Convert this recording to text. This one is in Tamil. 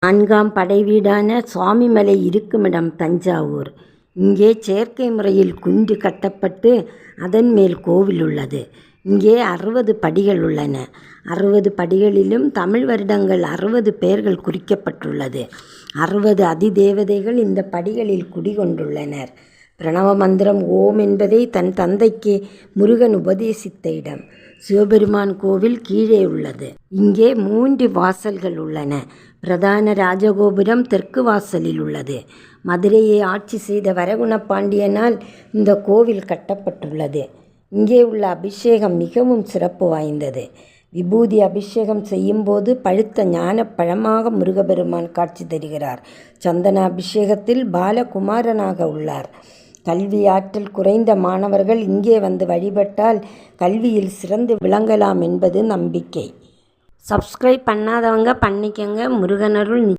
4ஆம் படை வீடான சுவாமிமலை இருக்குமிடம் தஞ்சாவூர். இங்கே செயற்கை முறையில் குன்று கட்டப்பட்டு அதன் மேல் கோவில் உள்ளது. இங்கே 60 படிகள் உள்ளன. 60 படிகளிலும் தமிழ் வருடங்கள் 60 பெயர்கள் குறிக்கப்பட்டுள்ளது. 60 அதிதேவதைகள் இந்த படிகளில் குடிகொண்டுள்ளனர். பிரணவ மந்திரம் ஓம் என்பதை தன் தந்தைக்கு முருகன் உபதேசித்த இடம். சிவபெருமான் கோவில் கீழே உள்ளது. இங்கே 3 வாசல்கள் உள்ளன. பிரதான ராஜகோபுரம் தெற்கு வாசலில் உள்ளது. மதுரையை ஆட்சி செய்த வரகுணபாண்டியனால் இந்த கோவில் கட்டப்பட்டுள்ளது. இங்கே உள்ள அபிஷேகம் மிகவும் சிறப்பு வாய்ந்தது. விபூதி அபிஷேகம் செய்யும்போது பழுத்த ஞான பழமாக முருகபெருமான் காட்சி தருகிறார். சந்தன அபிஷேகத்தில் பாலகுமாரனாக உள்ளார். கல்வி ஆற்றல் குறைந்த மாணவர்கள் இங்கே வந்து வழிபட்டால் கல்வியில் சிறந்து விளங்கலாம் என்பது நம்பிக்கை. சப்ஸ்கிரைப் பண்ணாதவங்க பண்ணிக்கங்க. முருகனருள்